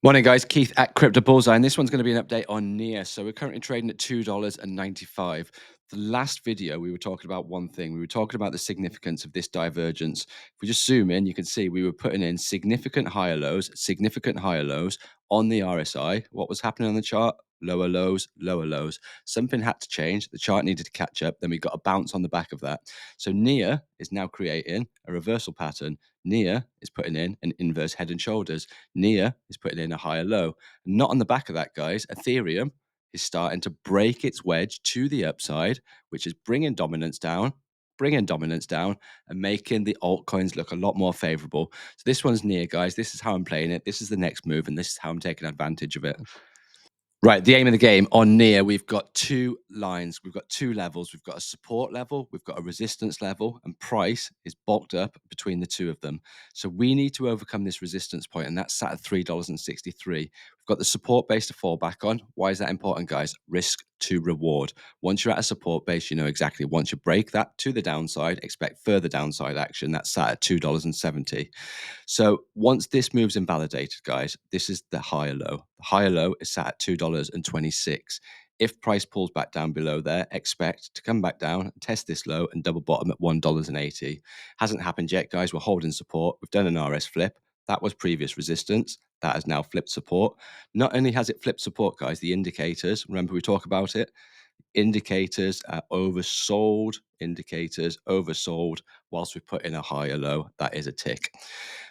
Morning, guys. Keith at Crypto Bullseye, and this one's going to be an update on NIA. So we're currently trading at $2.95. The last video, we were talking about one thing. We were talking about the significance of this divergence. If we just zoom in, you can see we were putting in significant higher lows on the RSI. What was happening on the chart? Lower lows, lower lows. Something had to change. The chart needed to catch up. Then we got a bounce on the back of that. So NIA is now creating a reversal pattern. NIA is putting in an inverse head and shoulders. NIA is putting in a higher low. Not on the back of that, guys. Ethereum is starting to break its wedge to the upside, which is bringing dominance down, and making the altcoins look a lot more favorable. So this one's NIA, guys. This is how I'm playing it. This is the next move, and this is how I'm taking advantage of it. Right, the aim of the game on NIA, we've got two lines, we've got two levels. We've got a support level, we've got a resistance level, and price is bulked up between the two of them. So we need to overcome this resistance point, and that's sat at $3.63. We've got the support base to fall back on. Why is that important, guys? Risk to reward. Once you're at a support base, you know exactly. Once you break that to the downside, expect further downside action. That's sat at $2.70. So once this move's invalidated, guys, this is the higher low. The higher low is sat at $2.26. If price pulls back down below there, expect to come back down, test this low, and double bottom at $1.80. Hasn't happened yet, guys. We're holding support. We've done an RS flip. That was previous resistance. That has now flipped support. Not only has it flipped support, guys, the indicators, remember we talk about it? Indicators are oversold, whilst we put in a higher low. That is a tick.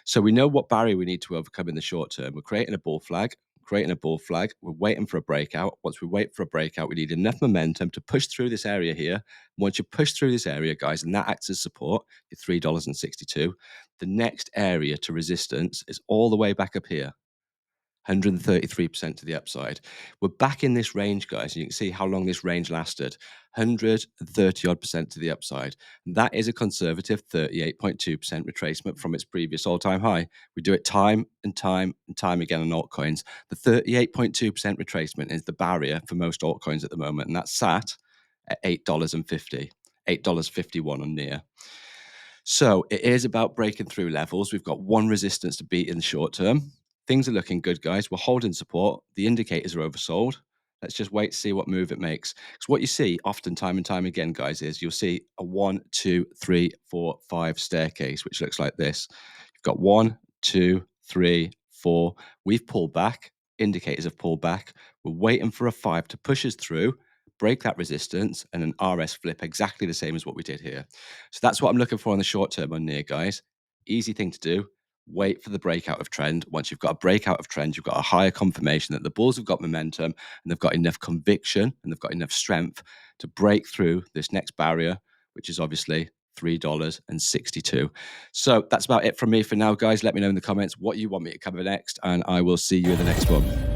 So we know what barrier we need to overcome in the short term. We're creating a bull flag. We're waiting for a breakout. Once we wait for a breakout, we need enough momentum to push through this area here. Once you push through this area, guys, and that acts as support, you're $3.62. The next area to resistance is all the way back up here. 133% to the upside. We're back in this range, guys. You can see how long this range lasted. 130 odd percent to the upside. That is a conservative 38.2% retracement from its previous all-time high. We do it time and time and time again on altcoins. The 38.2% retracement is the barrier for most altcoins at the moment, and that's sat at $8.50, $8.51 on NIA. So it is about breaking through levels. We've got one resistance to beat in the short term. Things are looking good, guys. We're holding support. The indicators are oversold. Let's just wait to see what move it makes. Because what you see often, time and time again, guys, is you'll see a 1, 2, 3, 4, 5 staircase, which looks like this. You've got 1, 2, 3, 4. We've pulled back. Indicators have pulled back. We're waiting for a 5 to push us through, break that resistance, and an RS flip exactly the same as what we did here. So that's what I'm looking for in the short term on NIA, guys. Easy thing to do. Wait for the breakout of trend. Once you've got a breakout of trend, you've got a higher confirmation that the bulls have got momentum and they've got enough conviction and they've got enough strength to break through this next barrier, which is obviously $3.62. So that's about it from me for now, guys. Let me know in the comments what you want me to cover next, and I will see you in the next one.